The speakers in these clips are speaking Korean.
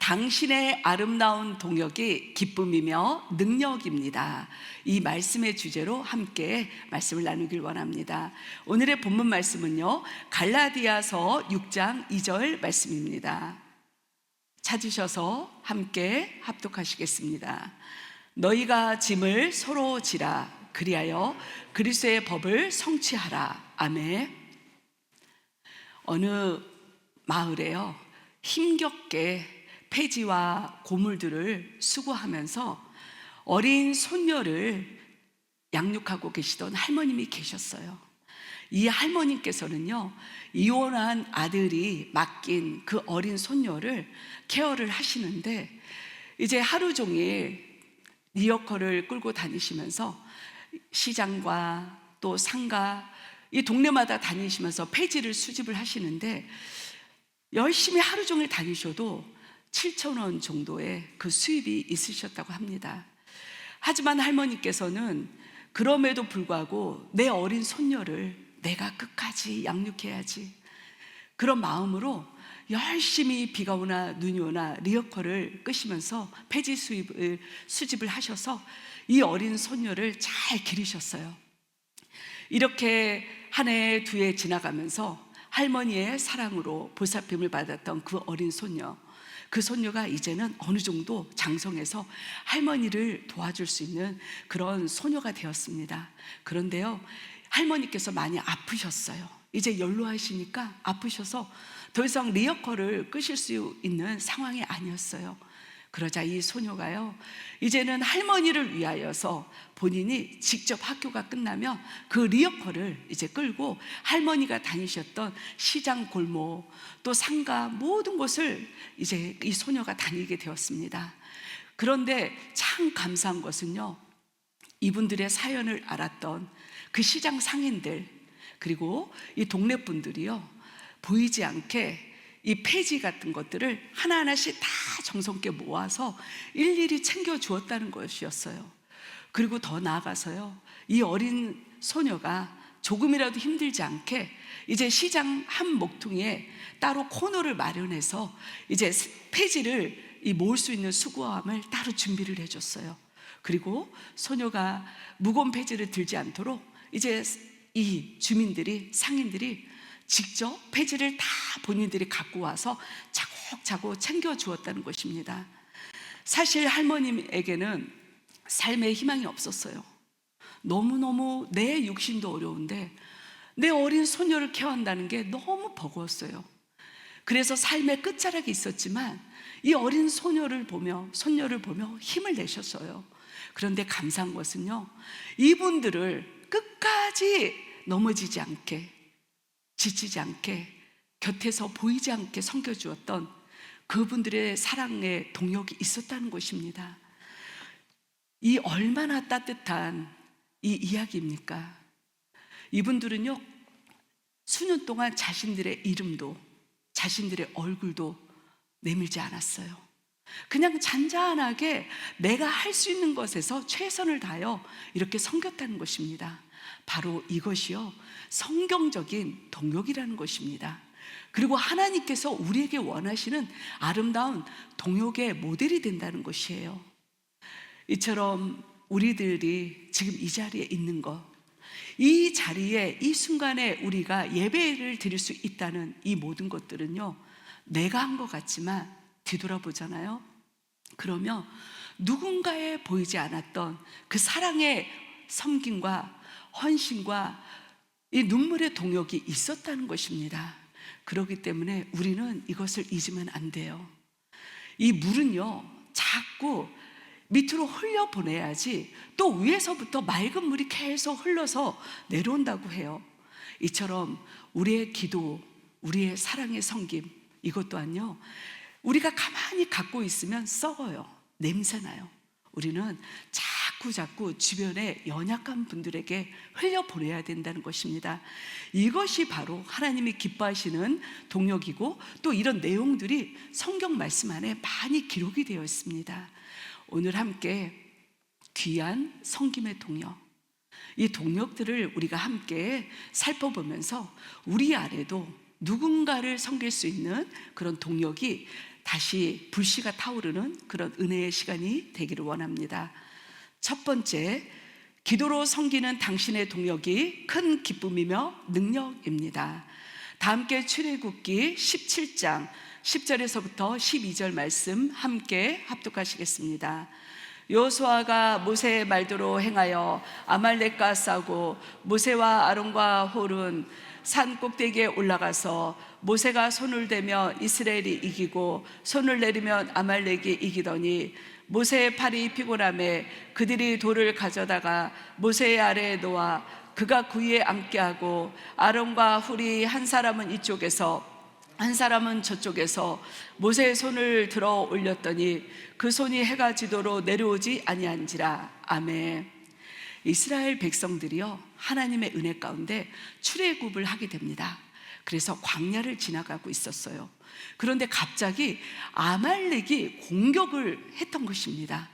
당신의 아름다운 동역이 기쁨이며 능력입니다. 이 말씀의 주제로 함께 말씀을 나누길 원합니다. 오늘의 본문 말씀은요, 갈라디아서 6장 2절 말씀입니다. 찾으셔서 함께 합독하시겠습니다. 너희가 짐을 서로 지라. 그리하여 그리스도의 법을 성취하라. 아멘. 어느 마을에요, 힘겹게 폐지와 고물들을 수거하면서 어린 손녀를 양육하고 계시던 할머님이 계셨어요. 이 할머님께서는요, 이혼한 아들이 맡긴 그 어린 손녀를 케어를 하시는데, 이제 하루 종일 리어커를 끌고 다니시면서 시장과 또 상가, 이 동네마다 다니시면서 폐지를 수집을 하시는데, 열심히 하루 종일 다니셔도 7,000원 정도의 그 수입이 있으셨다고 합니다. 하지만 할머니께서는 그럼에도 불구하고 내 어린 손녀를 내가 끝까지 양육해야지, 그런 마음으로 열심히 비가 오나 눈이 오나 리어커를 끄시면서 폐지 수집을 하셔서 이 어린 손녀를 잘 기르셨어요. 이렇게 한 해 두 해 지나가면서 할머니의 사랑으로 보살핌을 받았던 그 어린 손녀, 그 손녀가 이제는 어느 정도 장성해서 할머니를 도와줄 수 있는 그런 소녀가 되었습니다. 그런데요, 할머니께서 많이 아프셨어요. 이제 연로하시니까 아프셔서 더 이상 리어커를 끄실 수 있는 상황이 아니었어요. 그러자 이 소녀가요, 이제는 할머니를 위하여서 본인이 직접 학교가 끝나면 그 리어커를 이제 끌고 할머니가 다니셨던 시장, 골목, 또 상가, 모든 곳을 이제 이 소녀가 다니게 되었습니다. 그런데 참 감사한 것은요, 이분들의 사연을 알았던 그 시장 상인들, 그리고 이 동네 분들이요, 보이지 않게 이 폐지 같은 것들을 하나하나씩 다 정성껏 모아서 일일이 챙겨 주었다는 것이었어요. 그리고 더 나아가서요, 이 어린 소녀가 조금이라도 힘들지 않게 이제 시장 한 목퉁이에 따로 코너를 마련해서 이제 폐지를 모을 수 있는 수거함을 따로 준비를 해줬어요. 그리고 소녀가 무거운 폐지를 들지 않도록 이제 이 주민들이, 상인들이 직접 폐지를 다 본인들이 갖고 와서 차곡차곡 챙겨 주었다는 것입니다. 사실 할머님에게는 삶의 희망이 없었어요. 너무너무 내 육신도 어려운데 내 어린 소녀를 케어한다는 게 너무 버거웠어요. 그래서 삶의 끝자락에 있었지만 이 어린 손녀를 보며 힘을 내셨어요. 그런데 감사한 것은요, 이분들을 끝까지 넘어지지 않게, 지치지 않게, 곁에서 보이지 않게 섬겨주었던 그분들의 사랑의 동역이 있었다는 것입니다. 이 얼마나 따뜻한 이 이야기입니까? 이분들은요, 수년 동안 자신들의 이름도, 자신들의 얼굴도 내밀지 않았어요. 그냥 잔잔하게 내가 할 수 있는 것에서 최선을 다하여 이렇게 섬겼다는 것입니다. 바로 이것이요, 성경적인 동역이라는 것입니다. 그리고 하나님께서 우리에게 원하시는 아름다운 동역의 모델이 된다는 것이에요. 이처럼 우리들이 지금 이 자리에 있는 것, 이 자리에 이 순간에 우리가 예배를 드릴 수 있다는 이 모든 것들은요, 내가 한 것 같지만 뒤돌아보잖아요. 그러면 누군가에 보이지 않았던 그 사랑의 섬김과 헌신과 이 눈물의 동역이 있었다는 것입니다. 그렇기 때문에 우리는 이것을 잊으면 안 돼요. 이 물은요, 자꾸 밑으로 흘려보내야지 또 위에서부터 맑은 물이 계속 흘러서 내려온다고 해요. 이처럼 우리의 기도, 우리의 사랑의 섬김, 이것 또한요, 우리가 가만히 갖고 있으면 썩어요. 냄새나요. 우리는 자꾸 주변에 연약한 분들에게 흘려보내야 된다는 것입니다. 이것이 바로 하나님이 기뻐하시는 동역이고, 또 이런 내용들이 성경 말씀 안에 많이 기록이 되어 있습니다. 오늘 함께 귀한 섬김의 동역, 이 동역들을 우리가 함께 살펴보면서 우리 안에도 누군가를 섬길 수 있는 그런 동역이 다시 불씨가 타오르는 그런 은혜의 시간이 되기를 원합니다. 첫 번째, 기도로 섬기는 당신의 동역이 큰 기쁨이며 능력입니다. 다 함께 출애굽기 17장 10절에서부터 12절 말씀 함께 합독하시겠습니다. 여호수아가 모세의 말대로 행하여 아말렉과 싸우고 모세와 아론과 홀은 산 꼭대기에 올라가서 모세가 손을 대며 이스라엘이 이기고 손을 내리면 아말렉이 이기더니 모세의 팔이 피곤함에 그들이 돌을 가져다가 모세의 아래에 놓아 그가 그 위에 앉게 하고 아론과 훌이 한 사람은 이쪽에서 한 사람은 저쪽에서 모세의 손을 들어 올렸더니 그 손이 해가 지도로 내려오지 아니한지라. 아멘. 이스라엘 백성들이요, 하나님의 은혜 가운데 출애굽을 하게 됩니다. 그래서 광야를 지나가고 있었어요. 그런데 갑자기 아말렉이 공격을 했던 것입니다.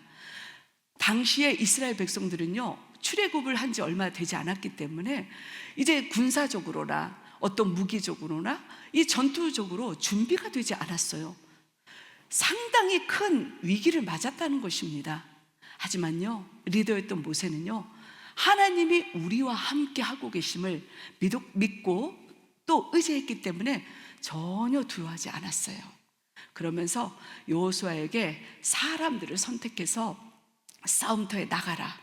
당시에 이스라엘 백성들은요, 출애굽을 한 지 얼마 되지 않았기 때문에 이제 군사적으로나 어떤 무기적으로나 이 전투적으로 준비가 되지 않았어요. 상당히 큰 위기를 맞았다는 것입니다. 하지만요, 리더였던 모세는요, 하나님이 우리와 함께 하고 계심을 믿고 또 의지했기 때문에 전혀 두려워하지 않았어요. 그러면서 여호수아에게 사람들을 선택해서 싸움터에 나가라,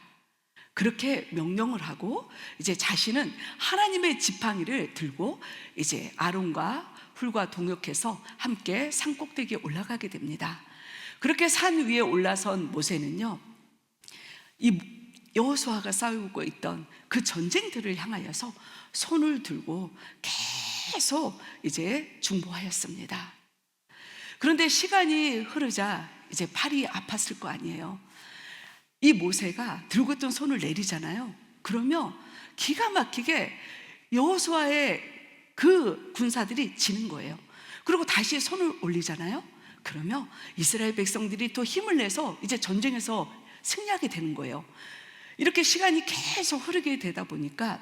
그렇게 명령을 하고 이제 자신은 하나님의 지팡이를 들고 이제 아론과 훌과 동역해서 함께 산꼭대기에 올라가게 됩니다. 그렇게 산 위에 올라선 모세는요, 이 여호수아가 싸우고 있던 그 전쟁들을 향하여서 손을 들고 계속 이제 중보하였습니다. 그런데 시간이 흐르자 이제 팔이 아팠을 거 아니에요. 이 모세가 들고 있던 손을 내리잖아요. 그러면 기가 막히게 여호수아의 그 군사들이 지는 거예요. 그리고 다시 손을 올리잖아요. 그러면 이스라엘 백성들이 또 힘을 내서 이제 전쟁에서 승리하게 되는 거예요. 이렇게 시간이 계속 흐르게 되다 보니까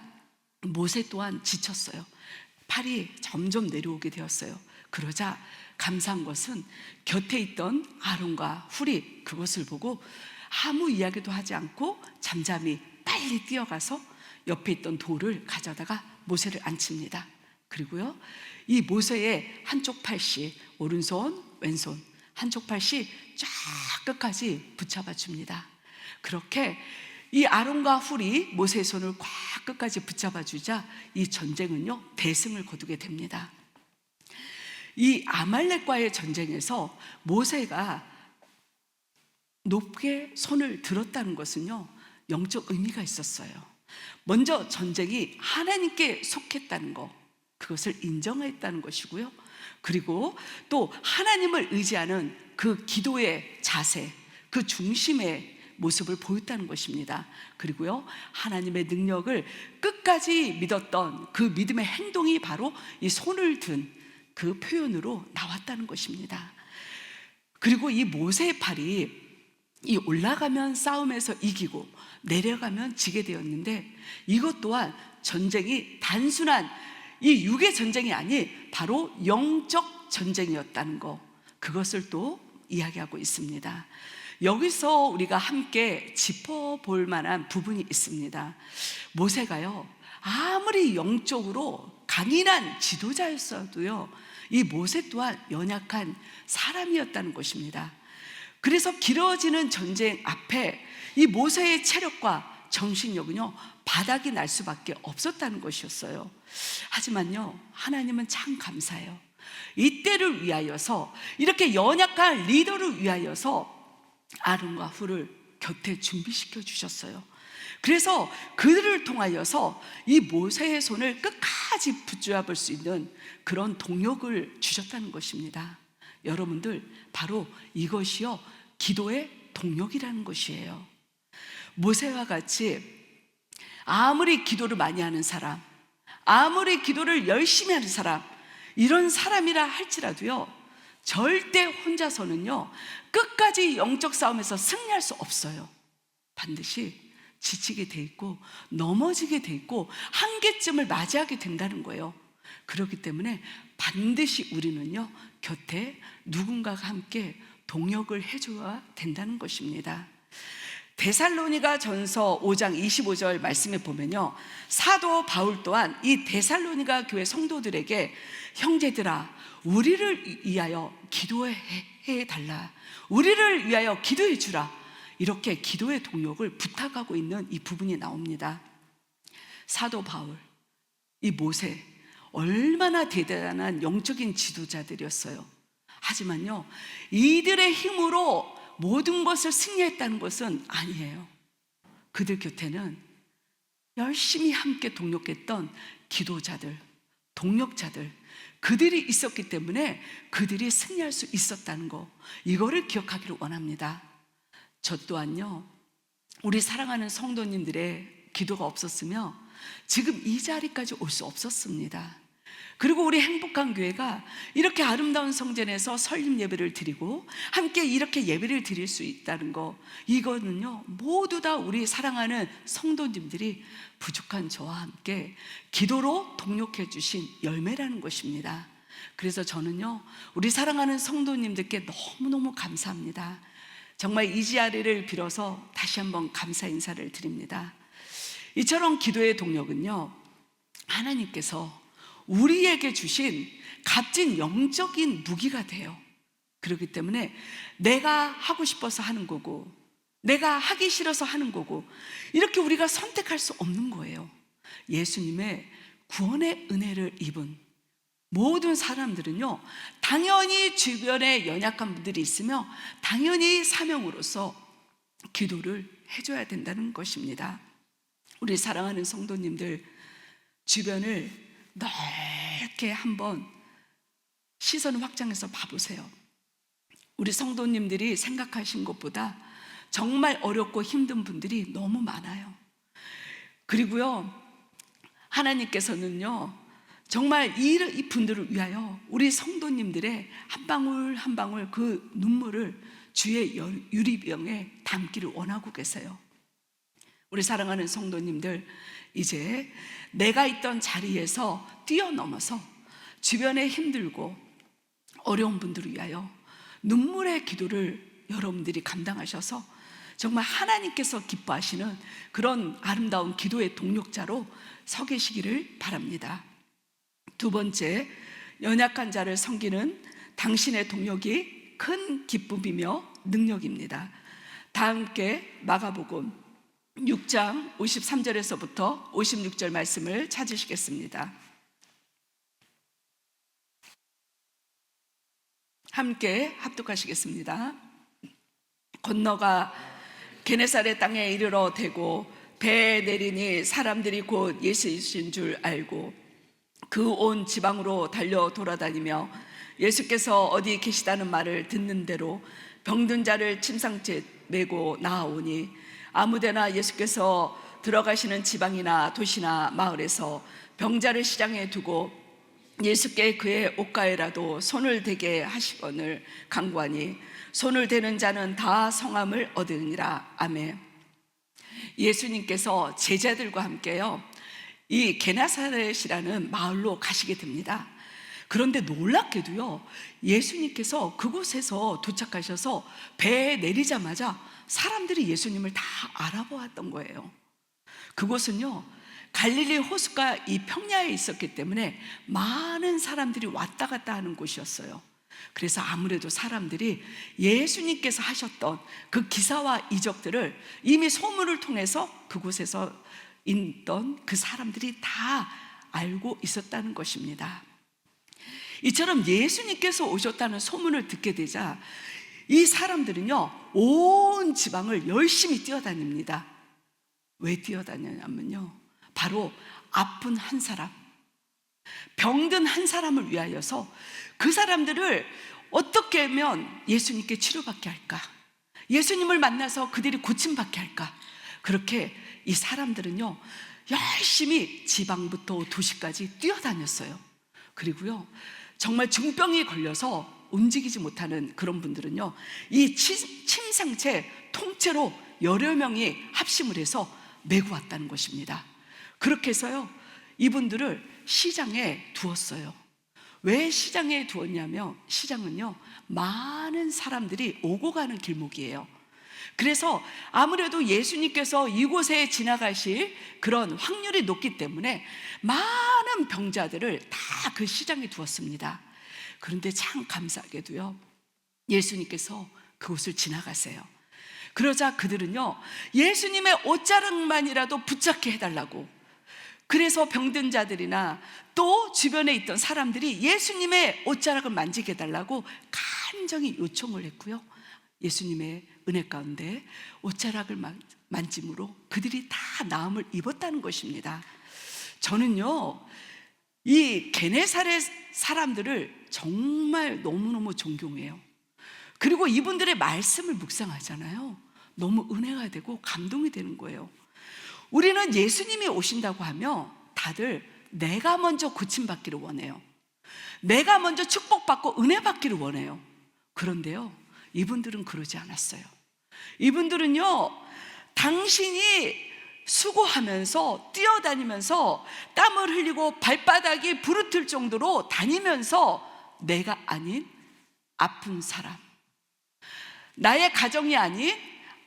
모세 또한 지쳤어요. 팔이 점점 내려오게 되었어요. 그러자 감사한 것은 곁에 있던 아론과 훌이 그것을 보고 아무 이야기도 하지 않고 잠잠히 빨리 뛰어가서 옆에 있던 돌을 가져다가 모세를 앉힙니다. 그리고요, 이 모세의 한쪽 팔씨, 오른손 왼손 한쪽 팔씨 쫙 끝까지 붙잡아 줍니다. 그렇게 이 아론과 훌이 모세의 손을 꽉 끝까지 붙잡아 주자 이 전쟁은요, 대승을 거두게 됩니다. 이 아말렉과의 전쟁에서 모세가 높게 손을 들었다는 것은요, 영적 의미가 있었어요. 먼저 전쟁이 하나님께 속했다는 것, 그것을 인정했다는 것이고요. 그리고 또 하나님을 의지하는 그 기도의 자세, 그 중심의 모습을 보였다는 것입니다. 그리고요, 하나님의 능력을 끝까지 믿었던 그 믿음의 행동이 바로 이 손을 든 그 표현으로 나왔다는 것입니다. 그리고 이 모세의 팔이 이 올라가면 싸움에서 이기고 내려가면 지게 되었는데, 이것 또한 전쟁이 단순한 이 육의 전쟁이 아닌 바로 영적 전쟁이었다는 것, 그것을 또 이야기하고 있습니다. 여기서 우리가 함께 짚어볼 만한 부분이 있습니다. 모세가요, 아무리 영적으로 강인한 지도자였어도요, 이 모세 또한 연약한 사람이었다는 것입니다. 그래서 길어지는 전쟁 앞에 이 모세의 체력과 정신력은요, 바닥이 날 수밖에 없었다는 것이었어요. 하지만요, 하나님은 참 감사해요. 이때를 위하여서, 이렇게 연약한 리더를 위하여서 아론과 훌을 곁에 준비시켜 주셨어요. 그래서 그들을 통하여서 이 모세의 손을 끝까지 붙잡을 수 있는 그런 동력을 주셨다는 것입니다. 여러분들, 바로 이것이요, 기도의 동력이라는 것이에요. 모세와 같이 아무리 기도를 많이 하는 사람, 아무리 기도를 열심히 하는 사람, 이런 사람이라 할지라도요, 절대 혼자서는요, 끝까지 영적 싸움에서 승리할 수 없어요. 반드시 지치게 돼 있고 넘어지게 돼 있고 한계점을 맞이하게 된다는 거예요. 그렇기 때문에 반드시 우리는요, 곁에 누군가가 함께 동역을 해줘야 된다는 것입니다. 데살로니가 전서 5장 25절 말씀에 보면요, 사도 바울 또한 이 데살로니가 교회 성도들에게 형제들아, 우리를 위하여 기도해 달라, 우리를 위하여 기도해 주라, 이렇게 기도의 동역을 부탁하고 있는 이 부분이 나옵니다. 사도 바울, 이 모세, 얼마나 대단한 영적인 지도자들이었어요. 하지만요, 이들의 힘으로 모든 것을 승리했다는 것은 아니에요. 그들 곁에는 열심히 함께 동역했던 기도자들, 동역자들, 그들이 있었기 때문에 그들이 승리할 수 있었다는 거, 이거를 기억하기를 원합니다. 저 또한요, 우리 사랑하는 성도님들의 기도가 없었으면 지금 이 자리까지 올 수 없었습니다. 그리고 우리 행복한 교회가 이렇게 아름다운 성전에서 설립 예배를 드리고 함께 이렇게 예배를 드릴 수 있다는 거, 이거는요, 모두 다 우리 사랑하는 성도님들이 부족한 저와 함께 기도로 동역해 주신 열매라는 것입니다. 그래서 저는요, 우리 사랑하는 성도님들께 너무너무 감사합니다. 정말 이 자리를 빌어서 다시 한번 감사 인사를 드립니다. 이처럼 기도의 동력은요, 하나님께서 우리에게 주신 값진 영적인 무기가 돼요. 그렇기 때문에 내가 하고 싶어서 하는 거고, 내가 하기 싫어서 하는 거고, 이렇게 우리가 선택할 수 없는 거예요. 예수님의 구원의 은혜를 입은 모든 사람들은요, 당연히 주변에 연약한 분들이 있으며 당연히 사명으로서 기도를 해줘야 된다는 것입니다. 우리 사랑하는 성도님들, 주변을 넓게 한번 시선을 확장해서 봐보세요. 우리 성도님들이 생각하신 것보다 정말 어렵고 힘든 분들이 너무 많아요. 그리고요, 하나님께서는요, 정말 이 분들을 위하여 우리 성도님들의 한 방울 한 방울 그 눈물을 주의 유리병에 담기를 원하고 계세요. 우리 사랑하는 성도님들, 이제 내가 있던 자리에서 뛰어넘어서 주변에 힘들고 어려운 분들을 위하여 눈물의 기도를 여러분들이 감당하셔서 정말 하나님께서 기뻐하시는 그런 아름다운 기도의 동력자로 서 계시기를 바랍니다. 두 번째, 연약한 자를 섬기는 당신의 동력이 큰 기쁨이며 능력입니다. 다 함께 마가복음 6장 53절에서부터 56절 말씀을 찾으시겠습니다. 함께 합독하시겠습니다. 건너가 게네사렛 땅에 이르러 대고 배에 내리니 사람들이 곧 예수이신 줄 알고 그 온 지방으로 달려 돌아다니며 예수께서 어디 계시다는 말을 듣는 대로 병든 자를 침상째 메고 나아오니 아무데나 예수께서 들어가시는 지방이나 도시나 마을에서 병자를 시장에 두고 예수께 그의 옷가에라도 손을 대게 하시거늘 간구하니 손을 대는 자는 다 성함을 얻으니라. 아멘. 예수님께서 제자들과 함께요, 이 게네사렛이라는 마을로 가시게 됩니다. 그런데 놀랍게도요, 예수님께서 그곳에서 도착하셔서 배에 내리자마자 사람들이 예수님을 다 알아보았던 거예요. 그곳은요, 갈릴리 호수가 이 평야에 있었기 때문에 많은 사람들이 왔다 갔다 하는 곳이었어요. 그래서 아무래도 사람들이 예수님께서 하셨던 그 기사와 이적들을 이미 소문을 통해서 그곳에서 있던 그 사람들이 다 알고 있었다는 것입니다. 이처럼 예수님께서 오셨다는 소문을 듣게 되자 이 사람들은요, 온 지방을 열심히 뛰어다닙니다. 왜 뛰어다니냐면요, 바로 아픈 한 사람, 병든 한 사람을 위하여서 그 사람들을 어떻게 하면 예수님께 치료받게 할까, 예수님을 만나서 그들이 고침받게 할까, 그렇게 이 사람들은요, 열심히 지방부터 도시까지 뛰어다녔어요. 그리고요, 정말 중병이 걸려서 움직이지 못하는 그런 분들은요, 이 침상체 통째로 여러 명이 합심을 해서 메고 왔다는 것입니다. 그렇게 해서요, 이분들을 시장에 두었어요. 왜 시장에 두었냐면 시장은요, 많은 사람들이 오고 가는 길목이에요. 그래서 아무래도 예수님께서 이곳에 지나가실 그런 확률이 높기 때문에 많은 병자들을 다 그 시장에 두었습니다. 그런데 참 감사하게도요, 예수님께서 그곳을 지나가세요. 그러자 그들은요, 예수님의 옷자락만이라도 붙잡게 해달라고, 그래서 병든 자들이나 또 주변에 있던 사람들이 예수님의 옷자락을 만지게 해달라고 간절히 요청을 했고요, 예수님의 은혜 가운데 옷자락을 만짐으로 그들이 다 나음을 입었다는 것입니다. 저는요, 이 게네사렛 사람들을 정말 너무너무 존경해요. 그리고 이분들의 말씀을 묵상하잖아요. 너무 은혜가 되고 감동이 되는 거예요. 우리는 예수님이 오신다고 하면 다들 내가 먼저 고침받기를 원해요. 내가 먼저 축복받고 은혜 받기를 원해요. 그런데요, 이분들은 그러지 않았어요. 이분들은요, 당신이 수고하면서 뛰어다니면서 땀을 흘리고 발바닥이 부르틀 정도로 다니면서 내가 아닌 아픈 사람, 나의 가정이 아닌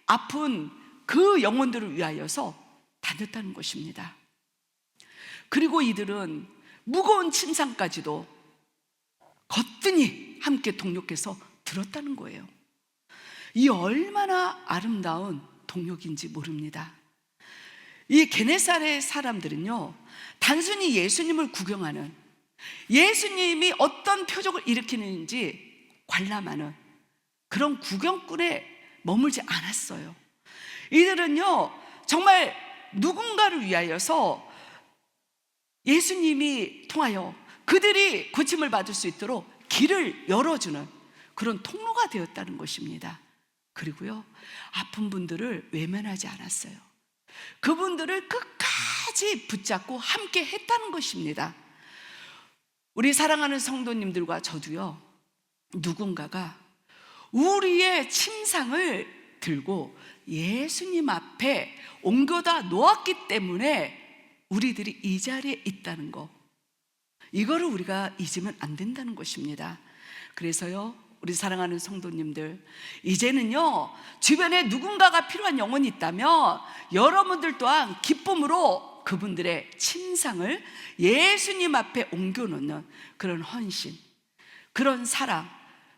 아픈 그 영혼들을 위하여서 다녔다는 것입니다. 그리고 이들은 무거운 침상까지도 거뜬히 함께 동력해서 들었다는 거예요. 이 얼마나 아름다운 동력인지 모릅니다. 이 게네사렛 사람들은요, 단순히 예수님을 구경하는, 예수님이 어떤 표적을 일으키는지 관람하는 그런 구경꾼에 머물지 않았어요. 이들은요, 정말 누군가를 위하여서 예수님이 통하여 그들이 고침을 받을 수 있도록 길을 열어주는 그런 통로가 되었다는 것입니다. 그리고요, 아픈 분들을 외면하지 않았어요. 그분들을 끝까지 붙잡고 함께 했다는 것입니다. 우리 사랑하는 성도님들과 저도요, 누군가가 우리의 침상을 들고 예수님 앞에 옮겨다 놓았기 때문에 우리들이 이 자리에 있다는 거, 이거를 우리가 잊으면 안 된다는 것입니다. 그래서요, 우리 사랑하는 성도님들, 이제는요, 주변에 누군가가 필요한 영혼이 있다면 여러분들 또한 기쁨으로 그분들의 침상을 예수님 앞에 옮겨놓는 그런 헌신, 그런 사랑,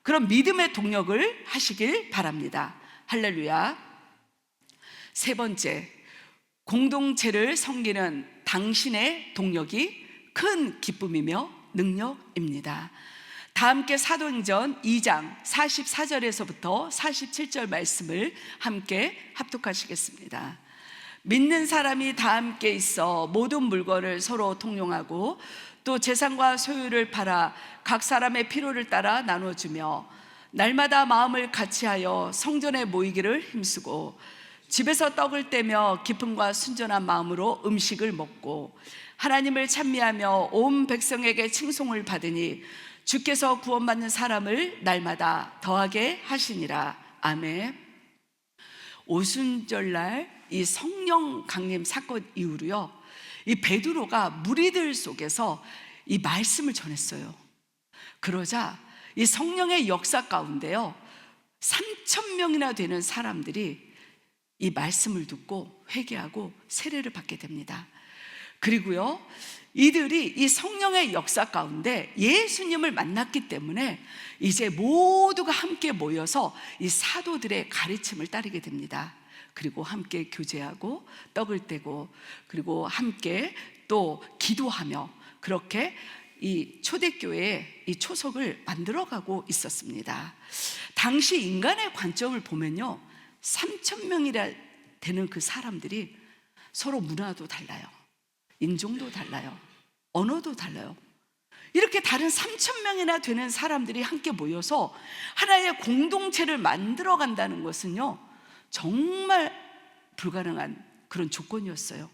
그런 믿음의 동력을 하시길 바랍니다. 할렐루야. 세 번째, 공동체를 섬기는 당신의 동력이 큰 기쁨이며 능력입니다. 다 함께 사도행전 2장 44절에서부터 47절 말씀을 함께 합독하시겠습니다. 믿는 사람이 다 함께 있어 모든 물건을 서로 통용하고 또 재산과 소유를 팔아 각 사람의 필요를 따라 나눠주며 날마다 마음을 같이하여 성전에 모이기를 힘쓰고 집에서 떡을 떼며 기쁨과 순전한 마음으로 음식을 먹고 하나님을 찬미하며 온 백성에게 칭송을 받으니 주께서 구원받는 사람을 날마다 더하게 하시니라. 아멘. 오순절날 이 성령 강림 사건 이후로요, 이 베드로가 무리들 속에서 이 말씀을 전했어요. 그러자 이 성령의 역사 가운데요, 3,000명이나 되는 사람들이 이 말씀을 듣고 회개하고 세례를 받게 됩니다. 그리고요, 이들이 이 성령의 역사 가운데 예수님을 만났기 때문에 이제 모두가 함께 모여서 이 사도들의 가르침을 따르게 됩니다. 그리고 함께 교제하고 떡을 떼고 그리고 함께 또 기도하며 그렇게 이 초대교회의 이 초석을 만들어가고 있었습니다. 당시 인간의 관점을 보면요, 3,000명이라 되는 그 사람들이 서로 문화도 달라요, 인종도 달라요, 언어도 달라요. 이렇게 다른 3,000명이나 되는 사람들이 함께 모여서 하나의 공동체를 만들어 간다는 것은요, 정말 불가능한 그런 조건이었어요.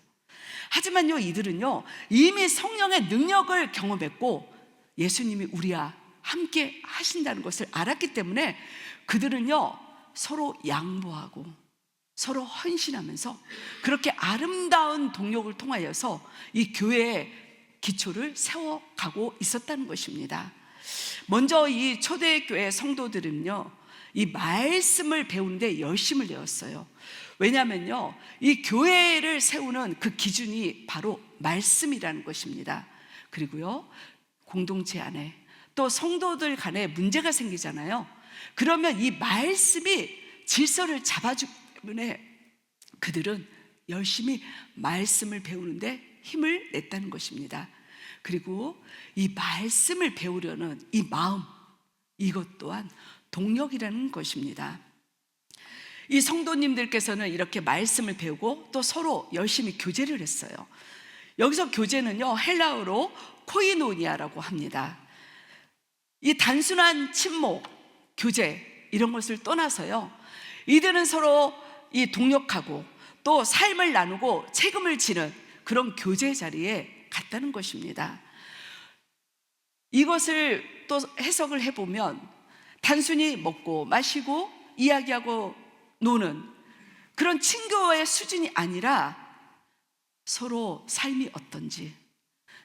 하지만요, 이들은요, 이미 성령의 능력을 경험했고 예수님이 우리와 함께 하신다는 것을 알았기 때문에 그들은요, 서로 양보하고 서로 헌신하면서 그렇게 아름다운 동력을 통하여서 이 교회의 기초를 세워가고 있었다는 것입니다. 먼저 이 초대교회 성도들은요, 이 말씀을 배우는데 열심을 내었어요. 왜냐하면요, 이 교회를 세우는 그 기준이 바로 말씀이라는 것입니다. 그리고요, 공동체 안에 또 성도들 간에 문제가 생기잖아요. 그러면 이 말씀이 질서를 잡아주기 때문에 그들은 열심히 말씀을 배우는데 힘을 냈다는 것입니다. 그리고 이 말씀을 배우려는 이 마음, 이것 또한 동력이라는 것입니다. 이 성도님들께서는 이렇게 말씀을 배우고 또 서로 열심히 교제를 했어요. 여기서 교제는요, 헬라어로 코이노니아라고 합니다. 이 단순한 친목, 교제 이런 것을 떠나서요, 이들은 서로 이 동력하고 또 삶을 나누고 책임을 지는 그런 교제 자리에 갔다는 것입니다. 이것을 또 해석을 해보면 단순히 먹고 마시고 이야기하고 노는 그런 친교의 수준이 아니라 서로 삶이 어떤지,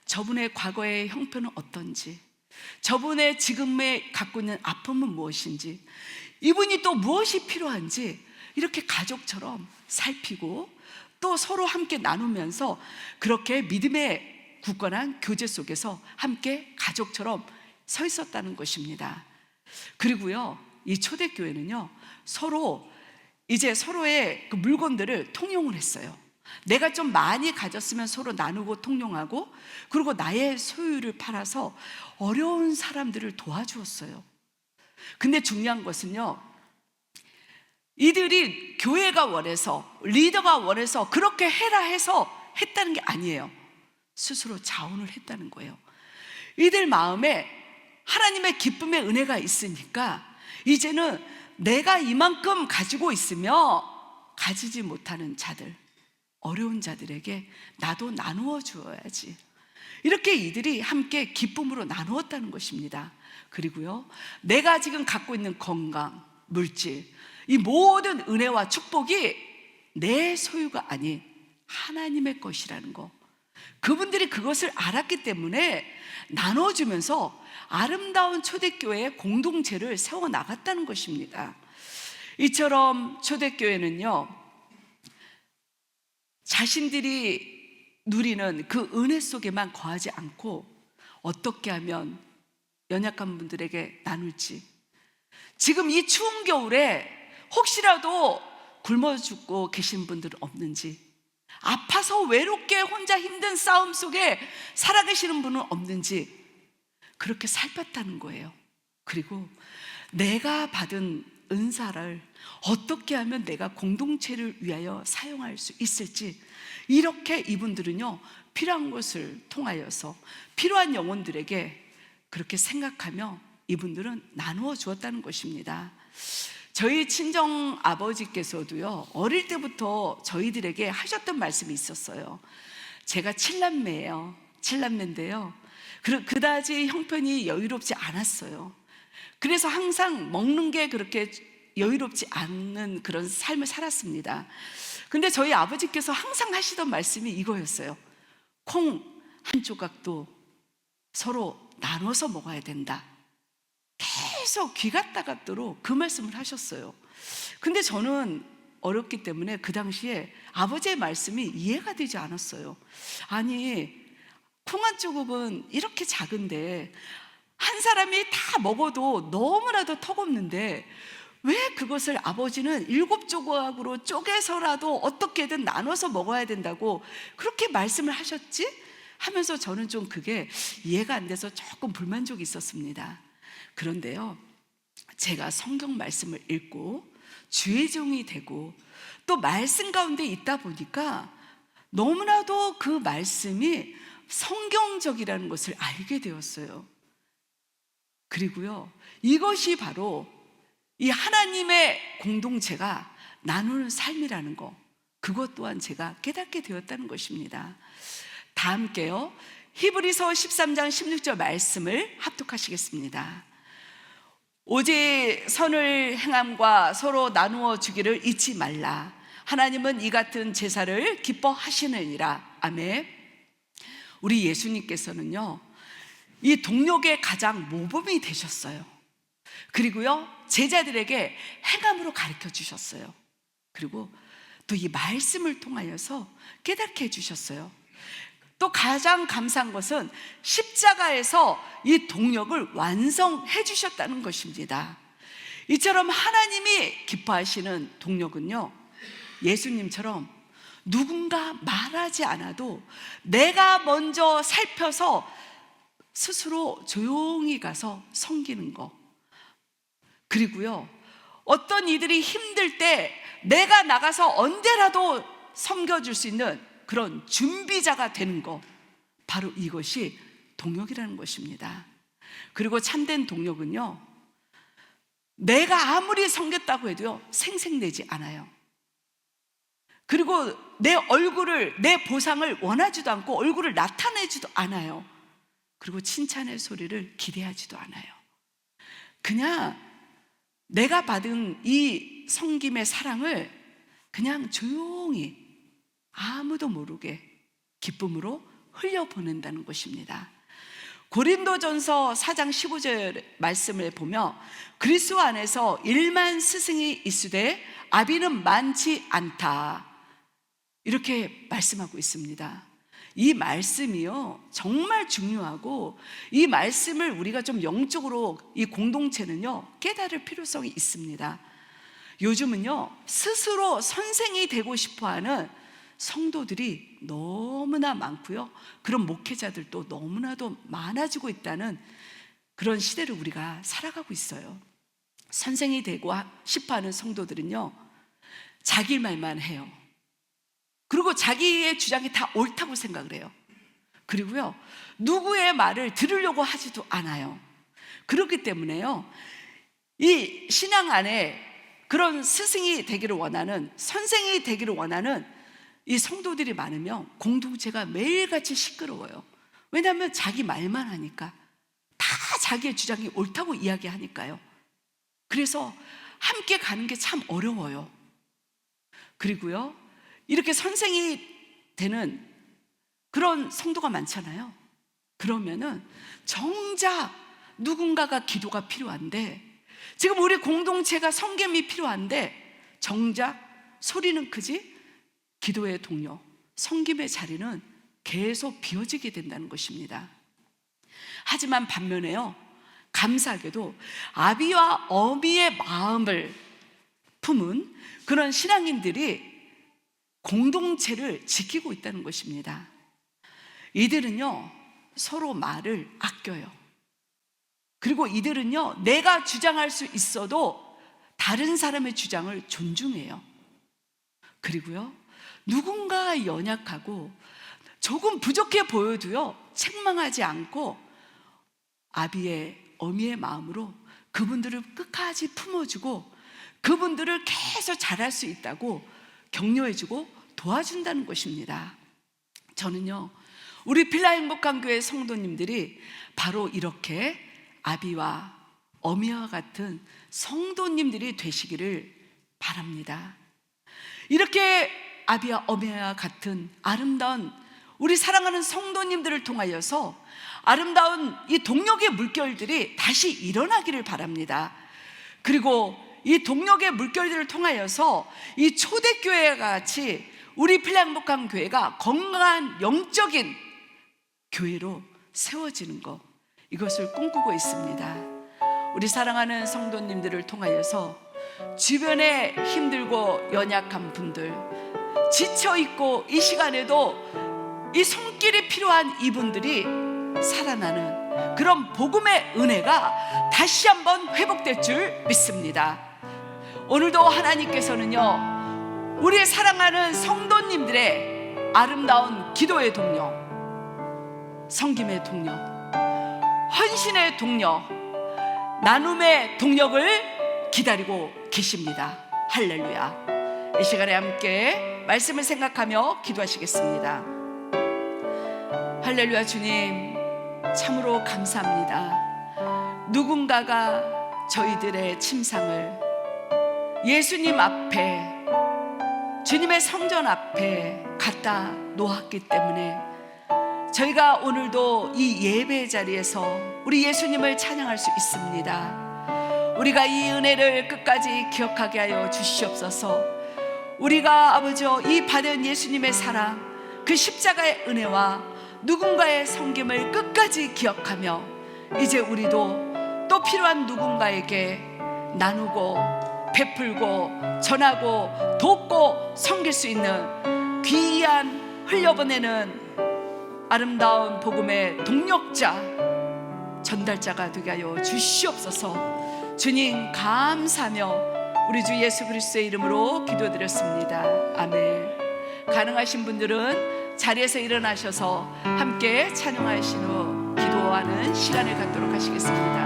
저분의 과거의 형편은 어떤지, 저분의 지금에 갖고 있는 아픔은 무엇인지, 이분이 또 무엇이 필요한지 이렇게 가족처럼 살피고 또 서로 함께 나누면서 그렇게 믿음의 굳건한 교제 속에서 함께 가족처럼 서 있었다는 것입니다. 그리고요, 이 초대교회는요, 이제 서로의 그 물건들을 통용을 했어요. 내가 좀 많이 가졌으면 서로 나누고 통용하고, 그리고 나의 소유를 팔아서 어려운 사람들을 도와주었어요. 근데 중요한 것은요, 이들이 교회가 원해서, 리더가 원해서 그렇게 해라 해서 했다는 게 아니에요. 스스로 자원을 했다는 거예요. 이들 마음에 하나님의 기쁨의 은혜가 있으니까 이제는 내가 이만큼 가지고 있으며 가지지 못하는 자들, 어려운 자들에게 나도 나누어 주어야지. 이렇게 이들이 함께 기쁨으로 나누었다는 것입니다. 그리고요, 내가 지금 갖고 있는 건강, 물질, 이 모든 은혜와 축복이 내 소유가 아닌 하나님의 것이라는 거, 그분들이 그것을 알았기 때문에 나눠주면서 아름다운 초대교회의 공동체를 세워나갔다는 것입니다. 이처럼 초대교회는요, 자신들이 누리는 그 은혜 속에만 거하지 않고 어떻게 하면 연약한 분들에게 나눌지, 지금 이 추운 겨울에 혹시라도 굶어 죽고 계신 분들은 없는지, 아파서 외롭게 혼자 힘든 싸움 속에 살아계시는 분은 없는지 그렇게 살폈다는 거예요. 그리고 내가 받은 은사를 어떻게 하면 내가 공동체를 위하여 사용할 수 있을지, 이렇게 이분들은요, 필요한 것을 통하여서 필요한 영혼들에게 그렇게 생각하며 이분들은 나누어 주었다는 것입니다. 저희 친정 아버지께서도요, 어릴 때부터 저희들에게 하셨던 말씀이 있었어요. 제가 7남매예요. 7남매인데요, 그다지 형편이 여유롭지 않았어요. 그래서 항상 먹는 게 그렇게 여유롭지 않는 그런 삶을 살았습니다. 근데 저희 아버지께서 항상 하시던 말씀이 이거였어요. 콩 한 조각도 서로 나눠서 먹어야 된다. 계속 귀가 따갑도록 그 말씀을 하셨어요. 근데 저는 어렸기 때문에 그 당시에 아버지의 말씀이 이해가 되지 않았어요. 아니, 콩 한 조각은 이렇게 작은데 한 사람이 다 먹어도 너무나도 턱없는데 왜 그것을 아버지는 7조각으로 쪼개서라도 어떻게든 나눠서 먹어야 된다고 그렇게 말씀을 하셨지? 하면서 저는 좀 그게 이해가 안 돼서 조금 불만족이 있었습니다. 그런데요, 제가 성경 말씀을 읽고 주의 종이 되고 또 말씀 가운데 있다 보니까 너무나도 그 말씀이 성경적이라는 것을 알게 되었어요. 그리고요, 이것이 바로 이 하나님의 공동체가 나누는 삶이라는 거, 그것 또한 제가 깨닫게 되었다는 것입니다. 다 함께요, 히브리서 13장 16절 말씀을 합독하시겠습니다. 오직 선을 행함과 서로 나누어 주기를 잊지 말라. 하나님은 이 같은 제사를 기뻐하시느니라. 아멘. 우리 예수님께서는요, 이 동력의 가장 모범이 되셨어요. 그리고요, 제자들에게 행함으로 가르쳐 주셨어요. 그리고 또 이 말씀을 통하여서 깨닫게 해주셨어요. 또 가장 감사한 것은 십자가에서 이 동력을 완성해 주셨다는 것입니다. 이처럼 하나님이 기뻐하시는 동력은요, 예수님처럼 누군가 말하지 않아도 내가 먼저 살펴서 스스로 조용히 가서 섬기는 거, 그리고요, 어떤 이들이 힘들 때 내가 나가서 언제라도 섬겨줄 수 있는 그런 준비자가 되는 거, 바로 이것이 동력이라는 것입니다. 그리고 참된 동력은요, 내가 아무리 섬겼다고 해도요, 생색내지 않아요. 그리고 내 얼굴을, 내 보상을 원하지도 않고 얼굴을 나타내지도 않아요. 그리고 칭찬의 소리를 기대하지도 않아요. 그냥 내가 받은 이 섬김의 사랑을 그냥 조용히 아무도 모르게 기쁨으로 흘려보낸다는 것입니다. 고린도전서 4장 15절 말씀을 보며 그리스도 안에서 1만 스승이 있으되 아비는 많지 않다, 이렇게 말씀하고 있습니다. 이 말씀이요, 정말 중요하고, 이 말씀을 우리가 좀 영적으로, 이 공동체는요, 깨달을 필요성이 있습니다. 요즘은요, 스스로 선생이 되고 싶어하는 성도들이 너무나 많고요, 그런 목회자들도 너무나도 많아지고 있다는 그런 시대를 우리가 살아가고 있어요. 선생이 되고 싶어하는 성도들은요, 자기 말만 해요. 그리고 자기의 주장이 다 옳다고 생각을 해요. 그리고요, 누구의 말을 들으려고 하지도 않아요. 그렇기 때문에요, 이 신앙 안에 그런 스승이 되기를 원하는, 선생이 되기를 원하는 이 성도들이 많으면 공동체가 매일같이 시끄러워요. 왜냐하면 자기 말만 하니까, 다 자기의 주장이 옳다고 이야기하니까요. 그래서 함께 가는 게 참 어려워요. 그리고요, 이렇게 선생이 되는 그런 성도가 많잖아요. 그러면은 정작 누군가가 기도가 필요한데, 지금 우리 공동체가 섬김이 필요한데 정작 소리는 크지 기도의 동료, 섬김의 자리는 계속 비워지게 된다는 것입니다. 하지만 반면에요, 감사하게도 아비와 어미의 마음을 품은 그런 신앙인들이 공동체를 지키고 있다는 것입니다. 이들은요, 서로 말을 아껴요. 그리고 이들은요, 내가 주장할 수 있어도 다른 사람의 주장을 존중해요. 그리고요, 누군가 연약하고 조금 부족해 보여도요, 책망하지 않고 아비의 어미의 마음으로 그분들을 끝까지 품어주고 그분들을 계속 잘할 수 있다고 격려해주고 도와준다는 것입니다. 저는요, 우리 필라 행복한 교회 성도님들이 바로 이렇게 아비와 어미와 같은 성도님들이 되시기를 바랍니다. 이렇게 아비와 어미와 같은 아름다운 우리 사랑하는 성도님들을 통하여서 아름다운 이 동력의 물결들이 다시 일어나기를 바랍니다. 그리고 이 동력의 물결들을 통하여서 이 초대교회와 같이 우리 필라 행복한 교회가 건강한 영적인 교회로 세워지는 것, 이것을 꿈꾸고 있습니다. 우리 사랑하는 성도님들을 통하여서 주변에 힘들고 연약한 분들, 지쳐있고 이 시간에도 이 손길이 필요한 이분들이 살아나는 그런 복음의 은혜가 다시 한번 회복될 줄 믿습니다. 오늘도 하나님께서는요, 우리 사랑하는 성도님들의 아름다운 기도의 동력, 섬김의 동력, 헌신의 동력, 나눔의 동력을 기다리고 계십니다. 할렐루야. 이 시간에 함께 말씀을 생각하며 기도하시겠습니다. 할렐루야. 주님, 참으로 감사합니다. 누군가가 저희들의 침상을 예수님 앞에, 주님의 성전 앞에 갖다 놓았기 때문에 저희가 오늘도 이 예배 자리에서 우리 예수님을 찬양할 수 있습니다. 우리가 이 은혜를 끝까지 기억하게 하여 주시옵소서. 우리가 아버지여 이 받은 예수님의 사랑, 그 십자가의 은혜와 누군가의 섬김을 끝까지 기억하며 이제 우리도 또 필요한 누군가에게 나누고 베풀고 전하고 돕고 섬길 수 있는 귀한 흘려보내는 아름다운 복음의 동력자, 전달자가 되게 하여 주시옵소서. 주님 감사하며 우리 주 예수 그리스도의 이름으로 기도드렸습니다. 아멘. 가능하신 분들은 자리에서 일어나셔서 함께 찬양하신 후 기도하는 시간을 갖도록 하시겠습니다.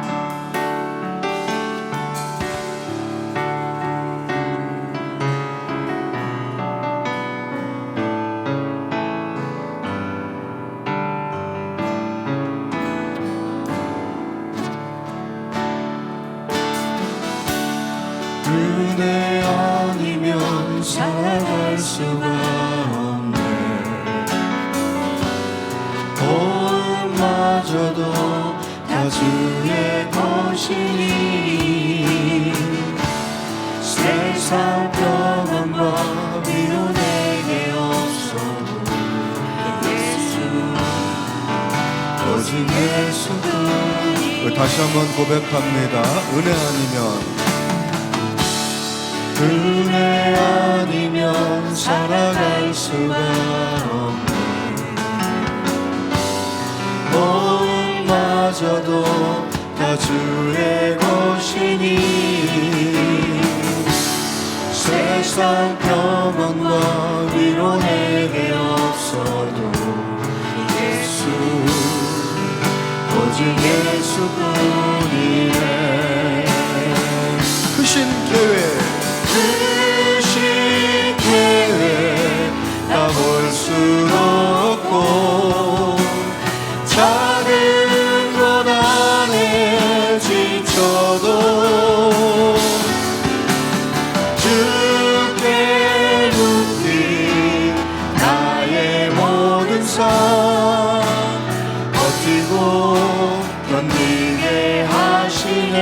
은혜 아니면 살아갈 수가 없네. 도움마저도 다 주의 것이니 세상 평안과 위로 내게 없어도 예수, 오직 예수뿐. 다시 한번 고백합니다. 은혜 아니면 살아갈 수가 없네. 모험마저도 다 주의 것이니 세상 평안과 위로 내게 없어도 예수, 오직 예수뿐이네. 크신 계획 다 볼 수 없고 작은 것 안에 지쳐도 주께 묻기 나의 모든 삶 버티고 견디게 하시네.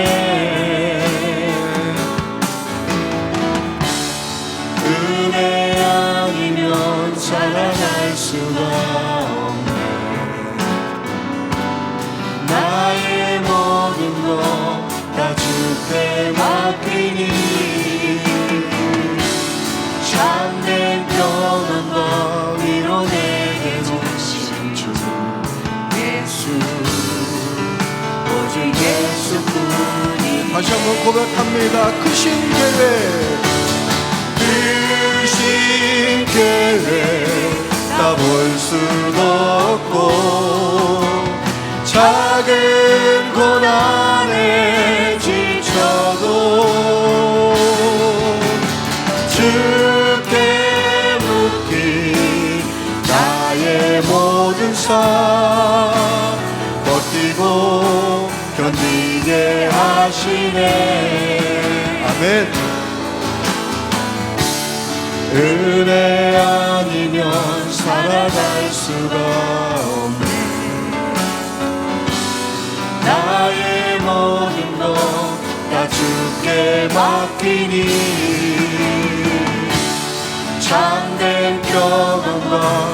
은혜 아니면 살아갈 수가 없네. 나의 모든 것 다 주께 맡기니 참된 평안과 위로 내게 주신 주 예수, 오직 예수뿐이니. 다시 한번 고백합니다. 크신 계획 다 볼 수도 없고 작은 고난에 지쳐도 주께 묻기 나의 모든 삶 버티고 견디게 하시네. 아멘. 은혜 아니면 살아갈 수가 없네. 나의 모든 것 다 주께 맡기니 참된 평안과